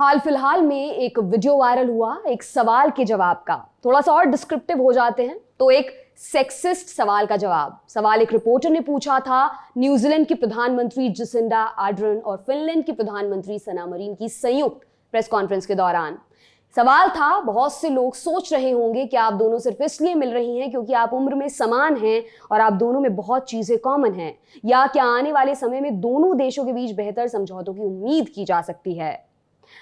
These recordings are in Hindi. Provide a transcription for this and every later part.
हाल फिलहाल में एक वीडियो वायरल हुआ एक सवाल के जवाब का। थोड़ा सा और डिस्क्रिप्टिव हो जाते हैं तो एक सेक्सिस्ट सवाल का जवाब। सवाल एक रिपोर्टर ने पूछा था न्यूजीलैंड की प्रधानमंत्री जसिंडा आर्डर्न और फिनलैंड की प्रधानमंत्री सना मरीन की संयुक्त प्रेस कॉन्फ्रेंस के दौरान। सवाल था, बहुत से लोग सोच रहे होंगे कि आप दोनों सिर्फ इसलिए मिल रही हैं क्योंकि आप उम्र में समान हैं और आप दोनों में बहुत चीजें कॉमन हैं, या क्या आने वाले समय में दोनों देशों के बीच बेहतर समझौतों की उम्मीद की जा सकती है।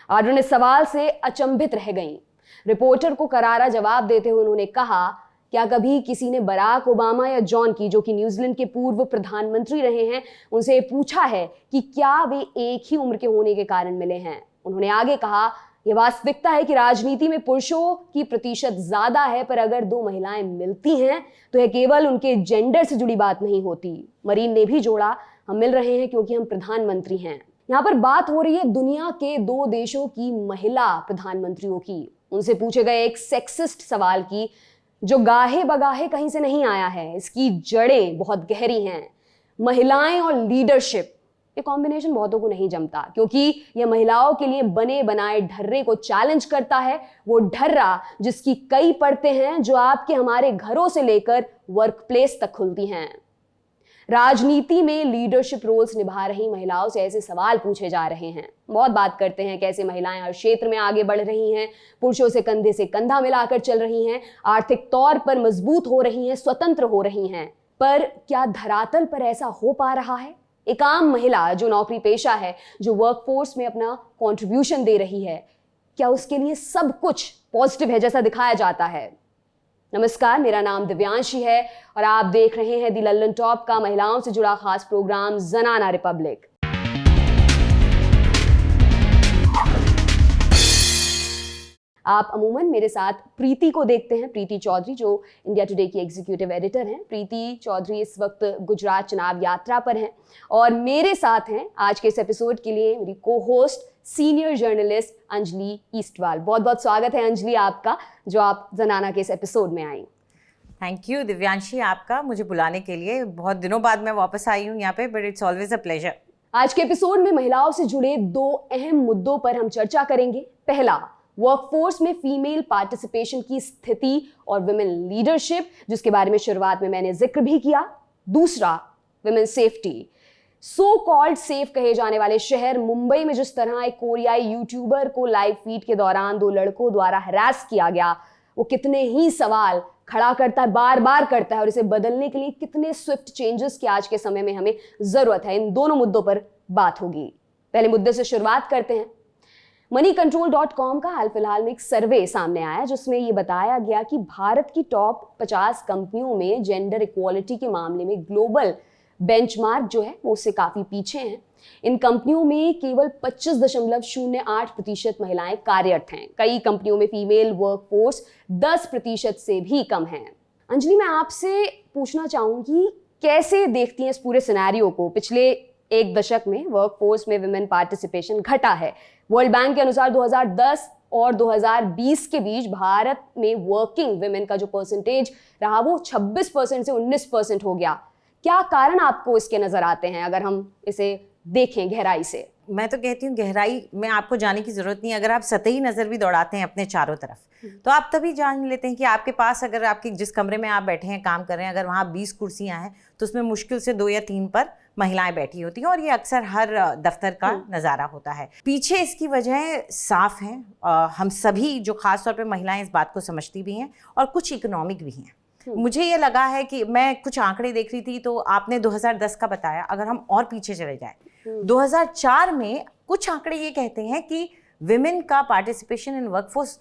आर्डर्न इस सवाल से अचंभित रह गईं। रिपोर्टर को करारा जवाब देते हुए उन्होंने कहा, क्या कभी किसी ने बराक ओबामा या जॉन की, जो कि न्यूजीलैंड के पूर्व प्रधानमंत्री रहे हैं, उनसे पूछा है कि क्या वे एक ही उम्र के होने के कारण मिले हैं? उन्होंने आगे कहा, यह वास्तविकता है कि राजनीति में पुरुषों की प्रतिशत ज्यादा है, पर अगर दो महिलाएं मिलती हैं तो यह केवल उनके जेंडर से जुड़ी बात नहीं होती। मरीन ने भी जोड़ा, हम मिल रहे हैं क्योंकि हम प्रधानमंत्री हैं। यहाँ पर बात हो रही है दुनिया के दो देशों की महिला प्रधानमंत्रियों की। उनसे पूछे गए एक सेक्सिस्ट सवाल की, जो गाहे बगाहे कहीं से नहीं आया है। इसकी जड़ें बहुत गहरी हैं। महिलाएं और लीडरशिप, ये कॉम्बिनेशन बहुतों को नहीं जमता, क्योंकि यह महिलाओं के लिए बने बनाए ढर्रे को चैलेंज करता है। वो ढर्रा जिसकी कई परतें हैं, जो आपके हमारे घरों से लेकर वर्क प्लेस तक खुलती हैं। राजनीति में लीडरशिप रोल्स निभा रही महिलाओं से ऐसे सवाल पूछे जा रहे हैं। बहुत बात करते हैं कैसे महिलाएं हर क्षेत्र में आगे बढ़ रही हैं, पुरुषों से कंधे से कंधा मिलाकर चल रही हैं, आर्थिक तौर पर मजबूत हो रही हैं, स्वतंत्र हो रही हैं। पर क्या धरातल पर ऐसा हो पा रहा है? एक आम महिला जो नौकरी पेशा है, जो वर्कफोर्स में अपना कंट्रीब्यूशन दे रही है, क्या उसके लिए सब कुछ पॉजिटिव है जैसा दिखाया जाता है? नमस्कार, मेरा नाम दिव्यांशी है और आप देख रहे हैं दी लल्लन टॉप का महिलाओं से जुड़ा खास प्रोग्राम जनाना रिपब्लिक। आप अमूमन मेरे साथ प्रीति को देखते हैं, प्रीति चौधरी, जो इंडिया टुडे की एग्जीक्यूटिव एडिटर हैं। प्रीति चौधरी इस वक्त गुजरात चुनाव यात्रा पर हैं और मेरे साथ हैं आज के इस एपिसोड के लिए मेरी को होस्ट सीनियर जर्नलिस्ट अंजलि ईस्टवाल। बहुत बहुत स्वागत है अंजलि आपका, जो आप जनाना के इस एपिसोड में आई। थैंक यू दिव्यांशी आपका मुझे बुलाने के लिए। बहुत दिनों बाद मैं वापस आई हूँ यहाँ पे, but it's always a pleasure. आज के एपिसोड में महिलाओं से जुड़े दो अहम मुद्दों पर हम चर्चा करेंगे। पहला, वर्कफोर्स में फीमेल पार्टिसिपेशन की स्थिति और विमेन लीडरशिप, जिसके बारे में शुरुआत में मैंने जिक्र भी किया। दूसरा, women safety. So called safe कहे जाने वाले शहर मुंबई में जिस तरह एक कोरियाई यूट्यूबर को लाइव फीड के दौरान दो लड़कों द्वारा हरास किया गया, वो कितने ही सवाल खड़ा करता है, बार बार करता है, और इसे बदलने के लिए कितने स्विफ्ट चेंजेस की आज के समय में हमें जरूरत है। इन दोनों मुद्दों पर बात होगी। पहले मुद्दे से शुरुआत करते हैं। moneycontrol.com का हाल फिलहाल में एक सर्वे सामने आया, जिसमें यह बताया गया कि भारत की टॉप 50 कंपनियों में जेंडर इक्वालिटी के मामले में ग्लोबल बेंचमार्क जो है वो उससे काफी पीछे हैं। इन कंपनियों में केवल 25.08% महिलाएं कार्यरत हैं। कई कंपनियों में फीमेल वर्कफोर्स 10% से भी कम है। अंजलि, मैं आपसे पूछना चाहूंगी, कैसे देखती हैं इस पूरे सिनेरियो को? पिछले एक दशक में वर्कफोर्स में विमेन पार्टिसिपेशन घटा है। वर्ल्ड बैंक के अनुसार 2010 और 2020 के बीच भारत में वर्किंग विमेन का जो परसेंटेज रहा वो 26% से 19% हो गया। क्या कारण आपको इसके नजर आते हैं, अगर हम इसे देखें गहराई से? मैं तो कहती हूँ गहराई में आपको जाने की जरूरत नहीं। अगर आप सतही नजर भी दौड़ाते हैं अपने चारों तरफ, तो आप तभी जान लेते हैं कि आपके पास, अगर आपके जिस कमरे में आप बैठे हैं काम कर रहे हैं, अगर वहाँ 20 कुर्सियां हैं तो उसमें मुश्किल से 2 या 3 पर महिलाएं बैठी होती हैं, और ये अक्सर हर दफ्तर का नज़ारा होता है। पीछे इसकी वजह साफ है। हम सभी, जो खासतौर पर महिलाएं, इस बात को समझती भी हैं, और कुछ इकोनॉमिक भी हैं। मुझे ये लगा है कि मैं कुछ आंकड़े देख रही थी, तो आपने 2010 का बताया, अगर हम और पीछे चले जाएं 2004 में कुछ आंकड़े ये कहते हैं कि विमेन का पार्टिसिपेशन इन वर्कफोर्स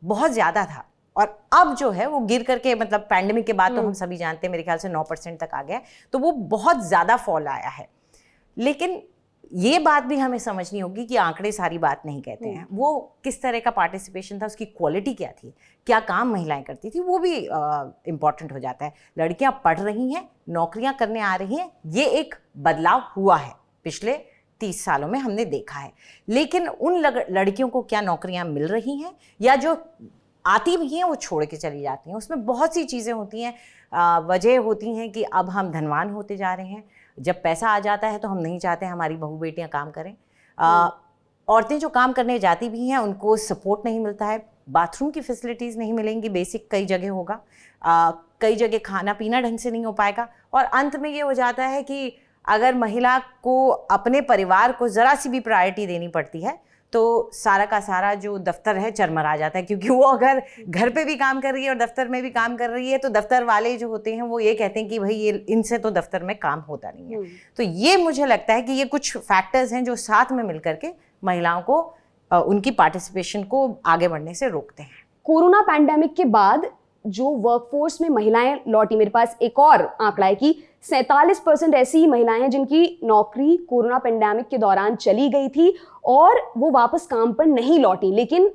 बहुत ज़्यादा था, और अब जो है वो गिर करके, मतलब पैंडेमिक के बाद तो हम सभी जानते हैं, मेरे ख्याल से 9% तक आ गया, तो वो बहुत ज़्यादा फॉल आया है। लेकिन ये बात भी हमें समझनी होगी कि आंकड़े सारी बात नहीं कहते हैं। वो किस तरह का पार्टिसिपेशन था, उसकी क्वालिटी क्या थी, क्या काम महिलाएं करती थी, वो भी इम्पॉर्टेंट हो जाता है। लड़कियां पढ़ रही हैं, नौकरियां करने आ रही हैं, ये एक बदलाव हुआ है पिछले 30 सालों में, हमने देखा है। लेकिन उन लड़कियों को क्या नौकरियां मिल रही हैं, या जो आती भी हैं वो छोड़ के चली जाती हैं? उसमें बहुत सी चीज़ें होती हैं। वजह होती हैं कि अब हम धनवान होते जा रहे हैं। जब पैसा आ जाता है तो हम नहीं चाहते हमारी बहू बेटियां काम करें। औरतें जो काम करने जाती भी हैं उनको सपोर्ट नहीं मिलता है, बाथरूम की फैसिलिटीज़ नहीं मिलेंगी, बेसिक कई जगह होगा, कई जगह खाना पीना ढंग से नहीं हो पाएगा, और अंत में ये हो जाता है कि अगर महिला को अपने परिवार को ज़रा सी भी प्रायोरिटी देनी पड़ती है तो सारा का सारा जो दफ्तर है चरमरा जाता है, क्योंकि वो अगर घर पे भी काम कर रही है और दफ्तर में भी काम कर रही है तो दफ्तर वाले जो होते हैं वो ये कहते हैं कि भाई ये इनसे तो दफ्तर में काम होता नहीं है। तो ये मुझे लगता है कि ये कुछ फैक्टर्स हैं जो साथ में मिलकर के महिलाओं को उनकी पार्टिसिपेशन को आगे बढ़ने से रोकते हैं। कोरोना पैंडेमिक के बाद जो वर्कफोर्स में महिलाएं लौटी, मेरे पास एक और आंकड़ा है कि 47% ऐसी महिलाएं हैं जिनकी नौकरी कोरोना पैंडेमिक के दौरान चली गई थी और वो वापस काम पर नहीं लौटी, लेकिन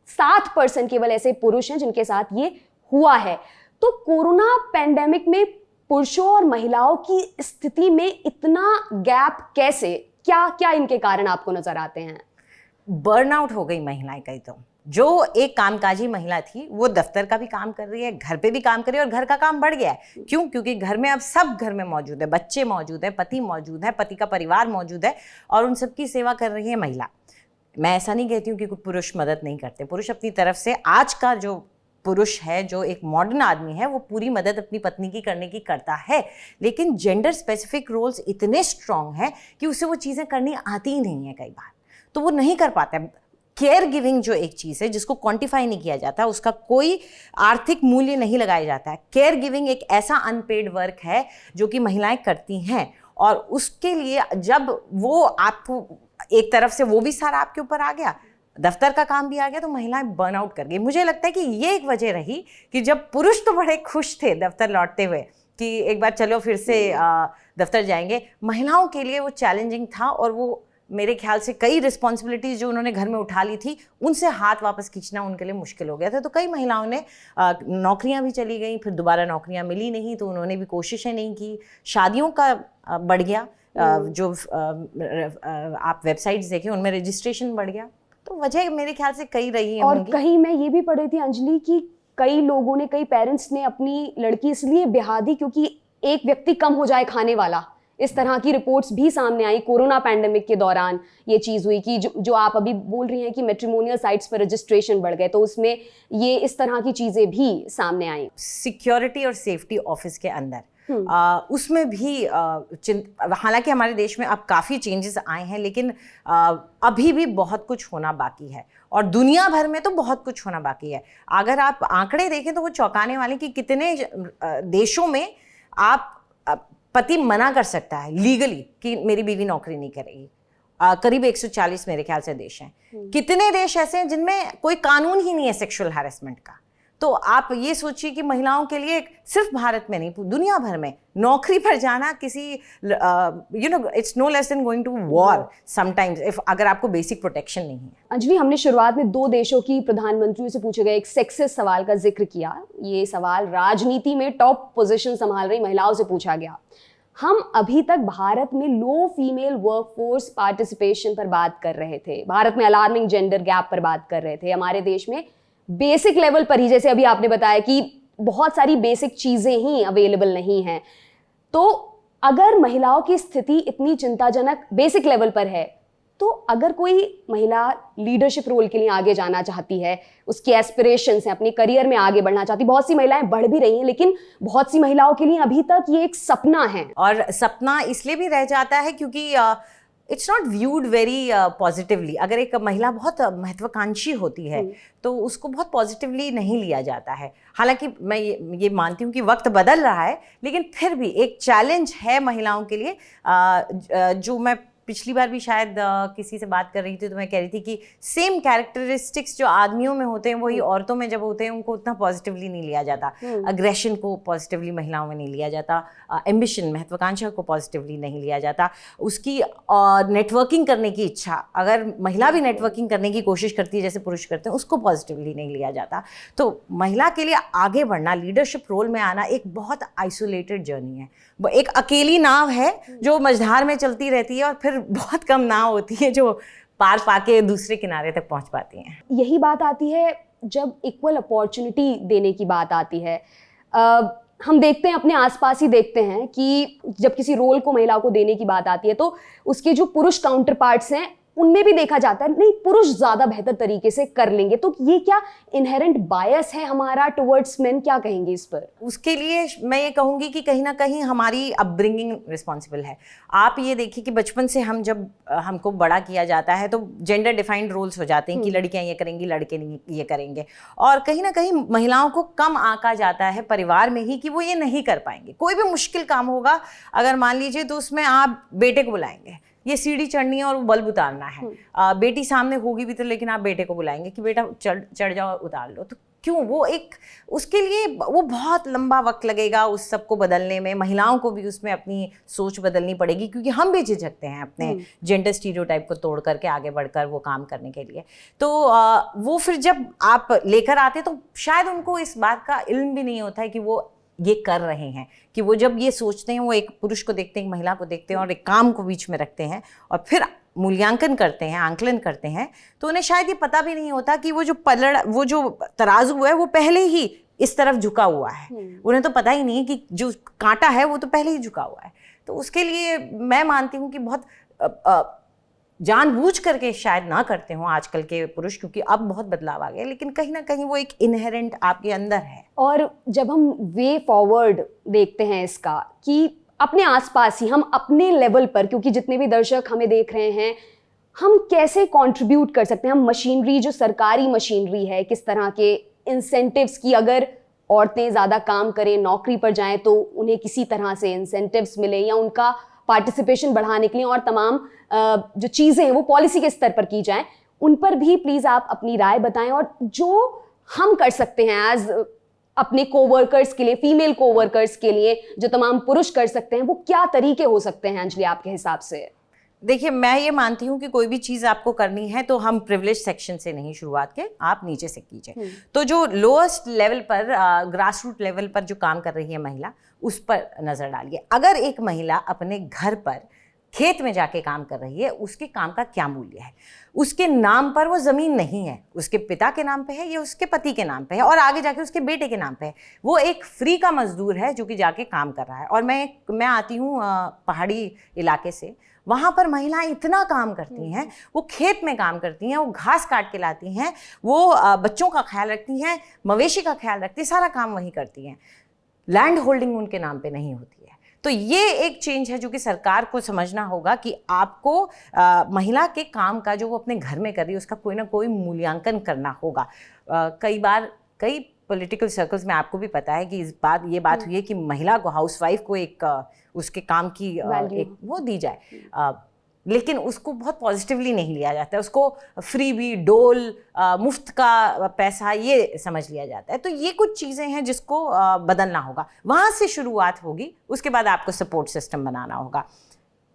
7% केवल ऐसे पुरुष हैं जिनके साथ ये हुआ है। तो कोरोना पैंडेमिक में पुरुषों और महिलाओं की स्थिति में इतना गैप कैसे, क्या क्या इनके कारण आपको नजर आते हैं? बर्नआउट हो गई महिलाएं कई, तो जो एक कामकाजी महिला थी वो दफ्तर का भी काम कर रही है, घर पे भी काम कर रही है और घर का काम बढ़ गया है। क्यों? क्योंकि घर में अब सब घर में मौजूद है, बच्चे मौजूद है, पति मौजूद है, पति का परिवार मौजूद है और उन सबकी सेवा कर रही है महिला। मैं ऐसा नहीं कहती हूँ कि पुरुष मदद नहीं करते, पुरुष अपनी तरफ से, आज का जो पुरुष है, जो एक मॉडर्न आदमी है, वो पूरी मदद अपनी पत्नी की करने की करता है, लेकिन जेंडर स्पेसिफिक रोल्स इतने स्ट्रांग हैं कि उसे वो चीज़ें करनी आती ही नहीं है कई बार, तो वो नहीं कर पाता है। केयर गिविंग जो एक चीज़ है जिसको क्वांटिफाई नहीं किया जाता, उसका कोई आर्थिक मूल्य नहीं लगाया जाता है। केयर गिविंग एक ऐसा अनपेड वर्क है जो कि महिलाएं करती हैं और उसके लिए जब वो आपको एक तरफ से वो भी सारा आपके ऊपर आ गया, दफ्तर का काम भी आ गया, तो महिलाएं बर्नआउट कर गई। मुझे लगता है कि ये एक वजह रही कि जब पुरुष तो बड़े खुश थे दफ्तर लौटते हुए कि एक बार चलो फिर से दफ्तर जाएंगे, महिलाओं के लिए वो चैलेंजिंग था और वो मेरे ख्याल से कई रिस्पॉन्सिबिलिटीज़ जो उन्होंने घर में उठा ली थी उनसे हाथ वापस खींचना उनके लिए मुश्किल हो गया था। तो कई महिलाओं ने नौकरियां भी चली गई, फिर दोबारा नौकरियां मिली नहीं तो उन्होंने भी कोशिशें नहीं की, शादियों का बढ़ गया, जो आप वेबसाइट्स देखें उनमें रजिस्ट्रेशन बढ़ गया, तो वजह मेरे ख्याल से कई रही है। और कहीं मैं ये भी पढ़ी थी अंजलि कि कई लोगों ने, कई पेरेंट्स ने अपनी लड़की इसलिए ब्याह दी क्योंकि एक व्यक्ति कम हो जाए खाने वाला। इस तरह की रिपोर्ट्स भी सामने आई कोरोना पैंडेमिक के दौरान। ये चीज़ हुई कि जो आप अभी बोल रही हैं कि मैट्रिमोनियल साइट्स पर रजिस्ट्रेशन बढ़ गए, तो उसमें ये इस तरह की चीज़ें भी सामने आई। सिक्योरिटी और सेफ्टी ऑफिस के अंदर उसमें भी हालांकि हमारे देश में अब काफ़ी चेंजेस आए हैं, लेकिन अभी भी बहुत कुछ होना बाकी है और दुनिया भर में तो बहुत कुछ होना बाकी है। अगर आप आंकड़े देखें तो वो चौंकाने वाले कि कितने देशों में आप पति मना कर सकता है लीगली कि मेरी बीवी नौकरी नहीं करेगी। करीब 140 मेरे ख्याल से देश हैं। कितने देश ऐसे हैं जिनमें कोई कानून ही नहीं है सेक्सुअल हैरेसमेंट का। तो आप ये सोचिए कि महिलाओं के लिए सिर्फ भारत में नहीं, दुनिया भर में नौकरी पर जाना किसी it's no less than going to war sometimes if अगर आपको बेसिक प्रोटेक्शन नहीं है। अंजलि, हमने शुरुआत में 2 देशों की प्रधानमंत्रियों से पूछे गए एक सेक्सिस्ट सवाल का जिक्र किया। ये सवाल राजनीति में टॉप पोजीशन संभाल रही महिलाओं से पूछा गया। हम अभी तक भारत में लो फीमेल वर्कफोर्स पार्टिसिपेशन पर बात कर रहे थे, भारत में अलार्मिंग जेंडर गैप पर बात कर रहे थे। हमारे देश में बेसिक लेवल पर ही, जैसे अभी आपने बताया कि बहुत सारी बेसिक चीजें ही अवेलेबल नहीं हैं। तो अगर महिलाओं की स्थिति इतनी चिंताजनक बेसिक लेवल पर है, तो अगर कोई महिला लीडरशिप रोल के लिए आगे जाना चाहती है, उसकी एस्पिरेशंस हैं, अपने करियर में आगे बढ़ना चाहती, बहुत सी महिलाएं बढ़ भी रही हैं, लेकिन बहुत सी महिलाओं के लिए अभी तक ये एक सपना है। और सपना इसलिए भी रह जाता है क्योंकि it's not viewed very positively. अगर एक महिला बहुत महत्वाकांक्षी होती है तो उसको बहुत पॉजिटिवली नहीं लिया जाता है। हालांकि मैं ये मानती हूँ कि वक्त बदल रहा है, लेकिन फिर भी एक चैलेंज है महिलाओं के लिए। जो मैं पिछली बार भी शायद किसी से बात कर रही थी तो मैं कह रही थी कि सेम कैरेक्टरिस्टिक्स जो आदमियों में होते हैं वही औरतों में जब होते हैं उनको उतना पॉजिटिवली नहीं लिया जाता। अग्रेशन को पॉजिटिवली महिलाओं में नहीं लिया जाता, एम्बिशन महत्वाकांक्षा को पॉजिटिवली नहीं लिया जाता, उसकी नेटवर्किंग करने की इच्छा, अगर महिला भी नेटवर्किंग करने की कोशिश करती है जैसे पुरुष करते हैं, उसको पॉजिटिवली नहीं लिया जाता। तो महिला के लिए आगे बढ़ना, लीडरशिप रोल में आना एक बहुत आइसोलेटेड जर्नी है। वो एक अकेली नाव है जो मझधार में चलती रहती है और फिर बहुत कम नाव होती है जो पार पाके दूसरे किनारे तक पहुंच पाती हैं। यही बात आती है जब इक्वल अपॉर्चुनिटी देने की बात आती है। हम देखते हैं, अपने आसपास ही देखते हैं कि जब किसी रोल को महिला को देने की बात आती है तो उसके जो पुरुष काउंटर पार्ट्स हैं उनमें भी देखा जाता है नहीं पुरुष ज्यादा बेहतर तरीके से कर लेंगे, तो ये क्या इनहेरेंट बायस है हमारा टुवर्ड्स मेन, क्या कहेंगे इस पर? उसके लिए मैं ये कहूँगी कि कहीं ना कहीं हमारी अपब्रिंगिंग रिस्पॉन्सिबल है। आप ये देखिए कि बचपन से जब हमको बड़ा किया जाता है तो जेंडर डिफाइंड रोल्स हो जाते हैं कि लड़कियां ये करेंगी, लड़के नहीं ये करेंगे, और कहीं ना कहीं महिलाओं को कम आंका जाता है परिवार में ही कि वो ये नहीं कर पाएंगे। कोई भी मुश्किल काम होगा अगर मान लीजिए तो उसमें आप बेटे को बुलाएंगे, ये सीढ़ी चढ़नी है और बल्ब उतारना है, बेटी सामने होगी भी तो लेकिन आप बेटे को बुलाएंगे कि बेटा चढ़ जाओ उतार लो। तो क्यों? वो एक उसके लिए वो बहुत लंबा वक्त लगेगा उस सबको बदलने में। महिलाओं को भी उसमें अपनी सोच बदलनी पड़ेगी क्योंकि हम भी झिझकते हैं अपने जेंडर स्टीरियोटाइप को तोड़ करके आगे बढ़कर वो काम करने के लिए। तो वो फिर जब आप लेकर आते तो शायद उनको इस बात का इल्म भी नहीं होता है कि वो ये कर रहे हैं, कि वो जब ये सोचते हैं, वो एक पुरुष को देखते हैं, एक महिला को देखते हैं और एक काम को बीच में रखते हैं और फिर मूल्यांकन करते हैं, आंकलन करते हैं, तो उन्हें शायद ये पता भी नहीं होता कि वो जो तराजू है वो पहले ही इस तरफ झुका हुआ है। उन्हें तो पता ही नहीं कि जो कांटा है वो तो पहले ही झुका हुआ है। तो उसके लिए मैं मानती हूँ कि बहुत जानबूझ करके शायद ना करते हों आजकल के पुरुष, क्योंकि अब बहुत बदलाव आ गया, लेकिन कहीं ना कहीं वो एक इनहेरेंट आपके अंदर है। और जब हम वे फॉरवर्ड देखते हैं इसका कि अपने आसपास ही हम अपने लेवल पर, क्योंकि जितने भी दर्शक हमें देख रहे हैं, हम कैसे कंट्रीब्यूट कर सकते हैं? हम मशीनरी, जो सरकारी मशीनरी है, किस तरह के इंसेंटिव्स की, अगर औरतें ज़्यादा काम करें, नौकरी पर जाएं तो उन्हें किसी तरह से इंसेंटिव्स मिले या उनका पार्टिसिपेशन बढ़ाने के लिए और तमाम जो चीज़ें हैं वो पॉलिसी के स्तर पर की जाएं, उन पर भी प्लीज़ आप अपनी राय बताएं। और जो हम कर सकते हैं एज अपने कोवर्कर्स के लिए, फीमेल कोवर्कर्स के लिए, जो तमाम पुरुष कर सकते हैं, वो क्या तरीके हो सकते हैं अंजलि आपके हिसाब से? देखिए, मैं ये मानती हूँ कि कोई भी चीज़ आपको करनी है तो हम प्रिविलेज सेक्शन से नहीं शुरुआत के, आप नीचे से कीजिए। तो जो लोएस्ट लेवल पर, ग्रास रूट लेवल पर जो काम कर रही है महिला, उस पर नज़र डालिए। अगर एक महिला अपने घर पर खेत में जाके काम कर रही है, उसके काम का क्या मूल्य है? उसके नाम पर वो ज़मीन नहीं है, उसके पिता के नाम पे है या उसके पति के नाम पे है और आगे जाके उसके बेटे के नाम पे है। वो एक फ्री का मजदूर है जो कि जाके काम कर रहा है। और मैं आती हूँ पहाड़ी इलाके से, वहाँ पर महिलाएं इतना काम करती हैं, वो खेत में काम करती हैं, वो घास काट के लाती हैं, वो बच्चों का ख्याल रखती हैं, मवेशी का ख्याल रखती हैं, सारा काम वही करती हैं। लैंड होल्डिंग उनके नाम पे नहीं होती है। तो ये एक चेंज है जो कि सरकार को समझना होगा कि आपको महिला के काम का जो वो अपने घर में कर रही है उसका कोई ना कोई मूल्यांकन करना होगा। कई बार कई पॉलिटिकल सर्कल्स में आपको भी पता है कि ये बात हुई है कि महिला को, हाउसवाइफ को एक उसके काम की एक वो दी जाए, लेकिन उसको बहुत पॉजिटिवली नहीं लिया जाता है। उसको फ्री भी, डोल, मुफ्त का पैसा, ये समझ लिया जाता है। तो ये कुछ चीज़ें हैं जिसको बदलना होगा, वहाँ से शुरुआत होगी। उसके बाद आपको सपोर्ट सिस्टम बनाना होगा।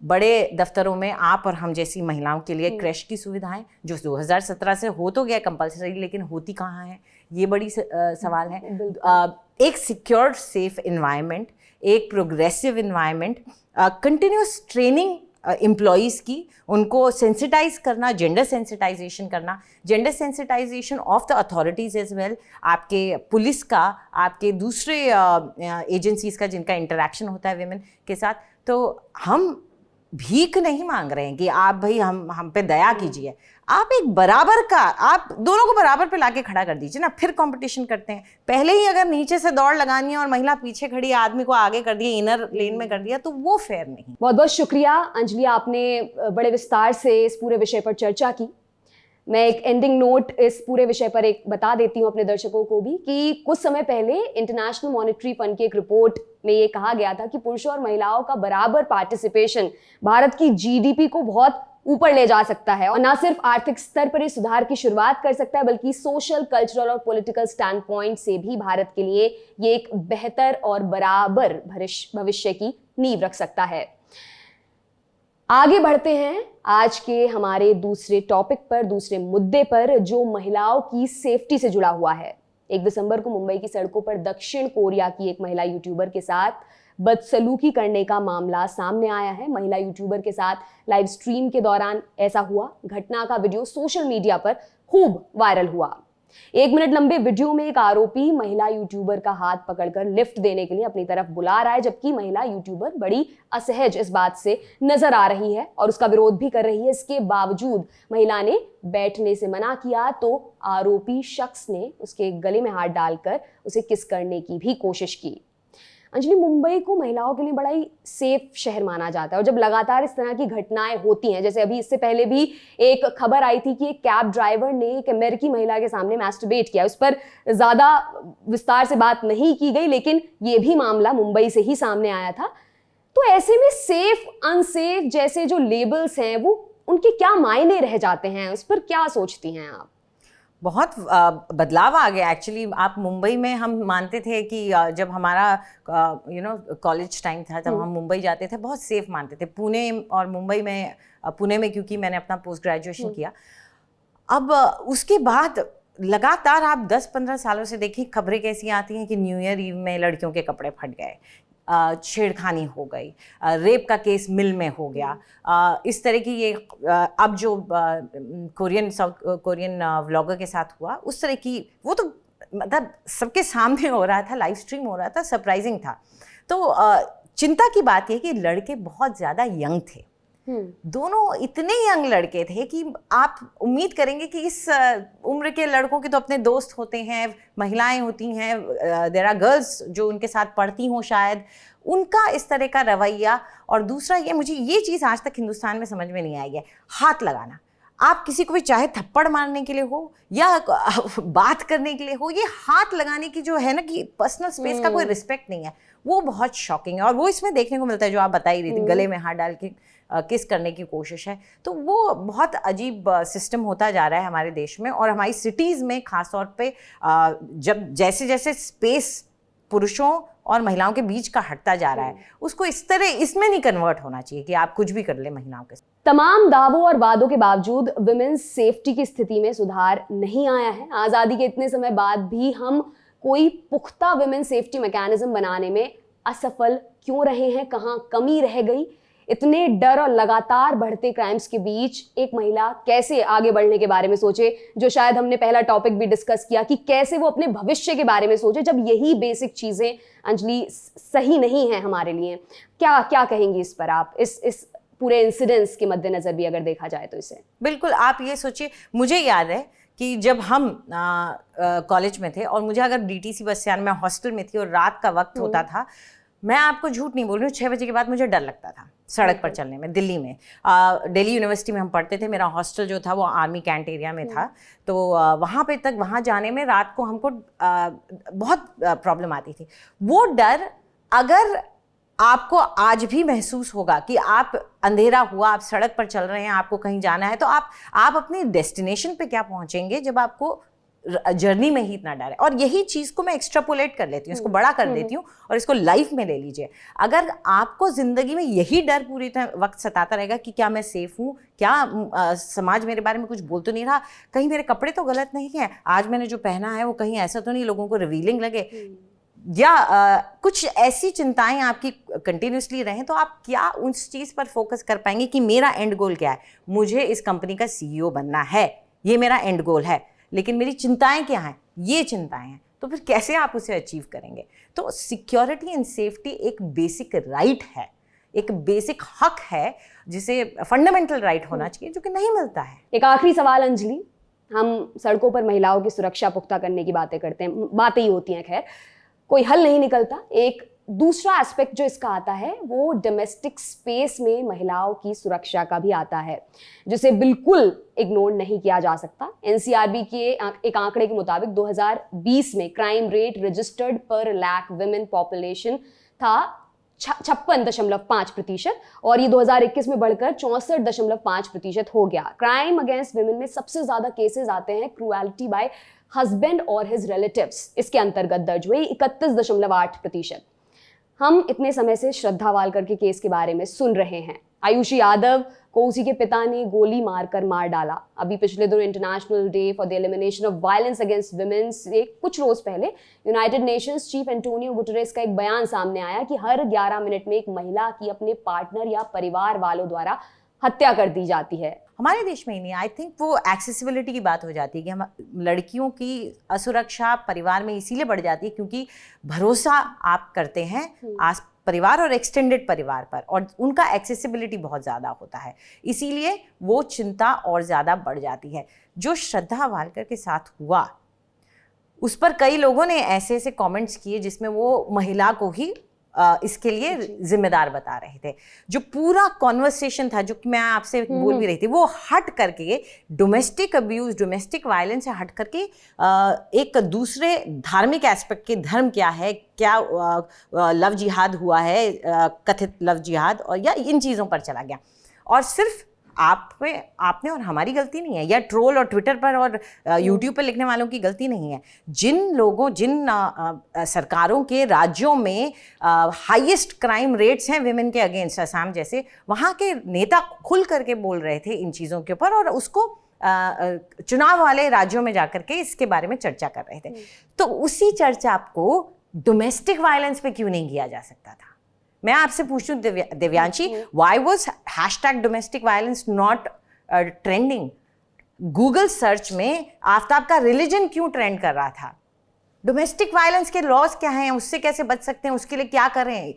बड़े दफ्तरों में आप और हम जैसी महिलाओं के लिए क्रैश की सुविधाएं जो 2017 से हो तो गया कंपलसरी, लेकिन होती कहाँ हैं, ये बड़ी सवाल है। एक सिक्योर सेफ इन्वायरमेंट, एक progressive environment, continuous training employees की, उनको सेंसिटाइज करना, जेंडर सेंसिटाइजेशन करना, gender sensitization of the authorities as well, आपके पुलिस का, आपके दूसरे एजेंसीज़ का जिनका इंटरेक्शन होता है विमेन के साथ। तो हम भीख नहीं मांग रहे हैं कि आप भाई हम पे दया कीजिए, आप एक बराबर का, आप दोनों को बराबर पे लाके खड़ा कर दीजिए ना, फिर कंपटीशन करते हैं। पहले ही अगर नीचे से दौड़ लगानी है और महिला पीछे खड़ी है, आदमी को आगे कर दिया, इनर लेन में कर दिया, तो वो फेयर नहीं। बहुत बहुत शुक्रिया अंजलि, आपने बड़े विस्तार से इस पूरे विषय पर चर्चा की। मैं एक एंडिंग नोट इस पूरे विषय पर एक बता देती हूँ अपने दर्शकों को भी कि कुछ समय पहले इंटरनेशनल मॉनेटरी फंड की एक रिपोर्ट में ये कहा गया था कि पुरुषों और महिलाओं का बराबर पार्टिसिपेशन भारत की जीडीपी को बहुत ऊपर ले जा सकता है और ना सिर्फ आर्थिक स्तर पर इस सुधार की शुरुआत कर सकता है बल्कि सोशल, कल्चरल और पॉलिटिकल स्टैंड पॉइंट से भी भारत के लिए ये एक बेहतर और बराबर भविष्य की नींव रख सकता है। आगे बढ़ते हैं आज के हमारे दूसरे टॉपिक पर, दूसरे मुद्दे पर, जो महिलाओं की सेफ्टी से जुड़ा हुआ है। 1 दिसंबर को मुंबई की सड़कों पर दक्षिण कोरिया की एक महिला यूट्यूबर के साथ बदसलूकी करने का मामला सामने आया है। महिला यूट्यूबर के साथ लाइव स्ट्रीम के दौरान ऐसा हुआ। घटना का वीडियो सोशल मीडिया पर खूब वायरल हुआ। 1 मिनट लंबे वीडियो में एक आरोपी महिला यूट्यूबर का हाथ पकड़कर लिफ्ट देने के लिए अपनी तरफ बुला रहा है, जबकि महिला यूट्यूबर बड़ी असहज इस बात से नजर आ रही है और उसका विरोध भी कर रही है। इसके बावजूद महिला ने बैठने से मना किया तो आरोपी शख्स ने उसके गले में हाथ डालकर उसे किस करने की भी कोशिश की। अंजलि, मुंबई को महिलाओं के लिए बड़ा ही सेफ शहर माना जाता है और जब लगातार इस तरह की घटनाएं होती हैं, जैसे अभी इससे पहले भी एक खबर आई थी कि एक कैब ड्राइवर ने एक अमेरिकी महिला के सामने मैस्टरबेट किया, उस पर ज्यादा विस्तार से बात नहीं की गई, लेकिन ये भी मामला मुंबई से ही सामने आया था। तो ऐसे में सेफ अनसेफ जैसे जो लेबल्स हैं वो उनके क्या मायने रह जाते हैं, उस पर क्या सोचती हैं आप? बहुत बदलाव आ गया एक्चुअली। आप मुंबई में, हम मानते थे कि जब हमारा कॉलेज टाइम था तब हम मुंबई जाते थे, बहुत सेफ मानते थे। पुणे और मुंबई में, पुणे में क्योंकि मैंने अपना पोस्ट ग्रेजुएशन किया। अब उसके बाद लगातार आप 10-15 सालों से देखिए खबरें कैसी आती हैं कि न्यू ईयर ईव में लड़कियों के कपड़े फट गए, छेड़खानी हो गई, रेप का केस मिल में हो गया, इस तरह की ये अब जो साउथ कोरियन व्लॉगर के साथ हुआ, उस तरह की, वो तो मतलब सबके सामने हो रहा था, लाइव स्ट्रीम हो रहा था, सरप्राइजिंग था। तो चिंता की बात यह कि लड़के बहुत ज़्यादा यंग थे, दोनों इतने यंग लड़के थे कि आप उम्मीद करेंगे कि इस उम्र के लड़कों के तो अपने दोस्त होते हैं, महिलाएं होती हैं, देयर आर गर्ल्स जो उनके साथ पढ़ती हों शायद, उनका इस तरह का रवैया। और दूसरा ये, मुझे ये चीज़ आज तक हिंदुस्तान में समझ में नहीं आई है, हाथ लगाना। आप किसी को भी चाहे थप्पड़ मारने के लिए हो या बात करने के लिए हो, ये हाथ लगाने की जो है ना कि पर्सनल स्पेस का कोई रिस्पेक्ट नहीं है, वो बहुत शॉकिंग है। और वो इसमें देखने को मिलता है जो आप बता ही रही थी, गले में हाथ डाल के किस करने की कोशिश है। तो वो बहुत अजीब सिस्टम होता जा रहा है हमारे देश में और हमारी सिटीज़ में ख़ास तौर पे। जब जैसे जैसे स्पेस पुरुषों और महिलाओं के बीच का हटता जा रहा है, उसको इस तरह इसमें नहीं कन्वर्ट होना चाहिए कि आप कुछ भी कर ले महिलाओं के साथ। तमाम दावों और वादों के बावजूद विमेन्स सेफ्टी की स्थिति में सुधार नहीं आया है। आज़ादी के इतने समय बाद भी हम कोई पुख्ता विमेन सेफ्टी मैकेनिज्म बनाने में असफल क्यों रहे हैं? कहाँ कमी रह गई? इतने डर और लगातार बढ़ते क्राइम्स के बीच एक महिला कैसे आगे बढ़ने के बारे में सोचे, जो शायद हमने पहला टॉपिक भी डिस्कस किया कि कैसे वो अपने भविष्य के बारे में सोचे, जब यही बेसिक चीजें अंजलि सही नहीं है हमारे लिए। क्या क्या कहेंगी इस पर आप, इस पूरे इंसिडेंट्स के मद्देनजर भी अगर देखा जाए तो इसे? बिल्कुल, आप ये सोचिए, मुझे याद है कि जब हम कॉलेज में थे और मुझे अगर डीटीसी बस स्टैंड में हॉस्टल में थी और रात का वक्त होता था, मैं आपको झूठ नहीं बोल रही हूँ, 6 बजे के बाद मुझे डर लगता था सड़क पर चलने में। दिल्ली में दिल्ली यूनिवर्सिटी में हम पढ़ते थे, मेरा हॉस्टल जो था वो आर्मी कैंट एरिया में था, तो वहाँ जाने में रात को हमको बहुत प्रॉब्लम आती थी। वो डर अगर आपको आज भी महसूस होगा कि आप अंधेरा हुआ, आप सड़क पर चल रहे हैं, आपको कहीं जाना है, तो आप अपनी डेस्टिनेशन पे क्या पहुंचेंगे जब आपको जर्नी में ही इतना डर है। और यही चीज़ को मैं एक्स्ट्रापोलेट कर लेती हूँ, इसको बड़ा कर देती हूँ और इसको लाइफ में ले लीजिए। अगर आपको ज़िंदगी में यही डर पूरी वक्त सताता रहेगा कि क्या मैं सेफ हूँ, क्या समाज मेरे बारे में कुछ बोल तो नहीं रहा, कहीं मेरे कपड़े तो गलत नहीं हैं, आज मैंने जो पहना है वो कहीं ऐसा तो नहीं लोगों को रिवीलिंग लगे, या कुछ ऐसी चिंताएं आपकी कंटिन्यूसली रहें, तो आप क्या उस चीज़ पर फोकस कर पाएंगे कि मेरा एंड गोल क्या है? मुझे इस कंपनी का CEO बनना है, ये मेरा एंड गोल है, लेकिन मेरी चिंताएं क्या हैं? ये चिंताएं हैं। तो फिर कैसे आप उसे अचीव करेंगे? तो सिक्योरिटी एंड सेफ्टी एक बेसिक राइट है, एक बेसिक हक है, जिसे फंडामेंटल राइट होना चाहिए, जो कि नहीं मिलता है। एक आखिरी सवाल अंजलि, हम सड़कों पर महिलाओं की सुरक्षा पुख्ता करने की बातें करते हैं, बातें ही होती हैं, खैर कोई हल नहीं निकलता। एक दूसरा एस्पेक्ट जो इसका आता है वो डोमेस्टिक स्पेस में महिलाओं की सुरक्षा का भी आता है, जिसे बिल्कुल इग्नोर नहीं किया जा सकता। NCRB के एक आंकड़े के मुताबिक 2020 में क्राइम रेट रजिस्टर्ड पर लाख वुमेन पॉपुलेशन था 56.5% और ये 2021 में बढ़कर 64.5% हो गया। क्राइम अगेंस्ट वुमेन में सबसे ज्यादा केसेस आते हैं क्रूएलिटी बाय हस्बैंड और हिज रिलेटिव्स, इसके अंतर्गत दर्ज हुए 31.8%। हम इतने समय से श्रद्धा वालकर के केस के बारे में सुन रहे हैं। आयुषी यादव को उसी के पिता ने गोली मारकर मार डाला। अभी पिछले दिनों international day for the elimination of violence against women से कुछ रोज पहले United Nations chief Antonio Guterres का एक बयान सामने आया कि हर 11 मिनट में एक महिला की अपने पार्टनर या परिवार वालों द्वारा हत्या कर दी जाती है। हमारे देश में ही नहीं, आई थिंक वो एक्सेसिबिलिटी की बात हो जाती है कि हम लड़कियों की असुरक्षा परिवार में इसीलिए बढ़ जाती है क्योंकि भरोसा आप करते हैं आस परिवार और एक्सटेंडेड परिवार पर, और उनका एक्सेसिबिलिटी बहुत ज़्यादा होता है, इसीलिए वो चिंता और ज़्यादा बढ़ जाती है। जो श्रद्धा वालकर के साथ हुआ उस पर कई लोगों ने ऐसे ऐसे कमेंट्स किए जिसमें वो महिला को ही इसके लिए जिम्मेदार बता रहे थे। जो पूरा कॉन्वर्सेशन था, जो मैं आपसे बोल भी रही थी, वो हट करके डोमेस्टिक अब्यूज, डोमेस्टिक वायलेंस से हट करके एक दूसरे धार्मिक एस्पेक्ट के, धर्म क्या है, क्या लव जिहाद हुआ है, कथित लव जिहाद, और या इन चीज़ों पर चला गया। और सिर्फ आपने और हमारी गलती नहीं है, या ट्रोल और ट्विटर पर और यूट्यूब पर लिखने वालों की गलती नहीं है। जिन सरकारों के राज्यों में हाईएस्ट क्राइम रेट्स हैं विमेन के अगेंस्ट, असम जैसे, वहाँ के नेता खुल करके बोल रहे थे इन चीज़ों के ऊपर, और उसको चुनाव वाले राज्यों में जाकर के इसके बारे में चर्चा कर रहे थे। तो उसी चर्चा को डोमेस्टिक वायलेंस पे क्यों नहीं किया जा सकता था? मैं आपसे पूछूं Divyanshi, why was hashtag domestic violence not trending? Google search में आफ्ताब का रिलीजन क्यों ट्रेंड कर रहा था? डोमेस्टिक वायलेंस के लॉज क्या हैं, उससे कैसे बच सकते हैं, उसके लिए क्या करें,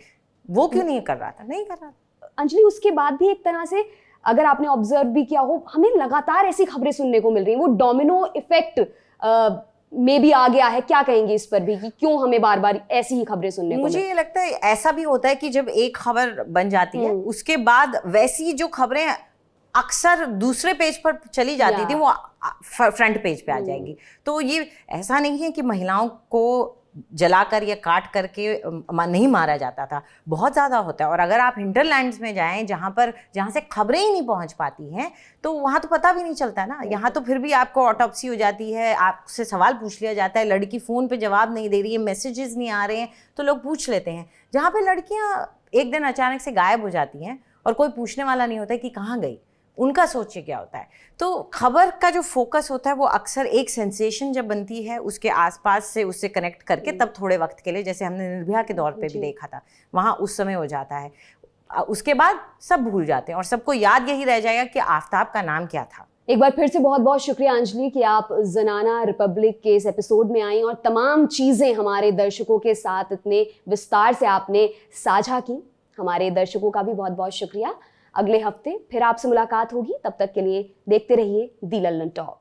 वो क्यों नहीं कर रहा था? नहीं कर रहा था। अंजलि, उसके बाद भी एक तरह से अगर आपने ऑब्जर्व भी किया हो, हमें लगातार ऐसी खबरें सुनने को मिल रही हैं, वो डोमिनो इफेक्ट में भी आ गया है। क्या कहेंगे इस पर भी कि क्यों हमें बार बार ऐसी ही खबरें सुनने को? मुझे ये लगता है ऐसा भी होता है कि जब एक खबर बन जाती है उसके बाद वैसी जो खबरें अक्सर दूसरे पेज पर चली जाती थी वो फ्रंट पेज पे आ जाएगी। तो ये ऐसा नहीं है कि महिलाओं को जलाकर या काट करके नहीं मारा जाता था, बहुत ज़्यादा होता है। और अगर आप हिंटरलैंड्स में जाएं जहाँ से खबरें ही नहीं पहुँच पाती हैं, तो वहाँ तो पता भी नहीं चलता ना। यहाँ तो फिर भी आपको ऑटोप्सी हो जाती है, आपसे सवाल पूछ लिया जाता है, लड़की फ़ोन पे जवाब नहीं दे रही है, मैसेजेस नहीं आ रहे हैं, तो लोग पूछ लेते हैं। जहाँ पे लड़कियाँ एक दिन अचानक से गायब हो जाती हैं और कोई पूछने वाला नहीं होता कि कहाँ गई, उनका सोचिए क्या होता है। तो खबर का जो फोकस होता है वो अक्सर एक सेंसेशन जब बनती है उसके आसपास से उससे कनेक्ट करके तब थोड़े वक्त के लिए, जैसे हमने निर्भया के दौर पे भी देखा था, वहाँ उस समय हो जाता है, उसके बाद सब भूल जाते हैं और सबको याद यही रह जाएगा कि आफ्ताब का नाम क्या था। एक बार फिर से बहुत बहुत शुक्रिया अंजलि कि आप ज़नाना रिपब्लिक के इस एपिसोड में आई और तमाम चीज़ें हमारे दर्शकों के साथ इतने विस्तार से आपने साझा की। हमारे दर्शकों का भी बहुत बहुत शुक्रिया। अगले हफ्ते फिर आपसे मुलाकात होगी, तब तक के लिए देखते रहिए दी लल्लन टॉक।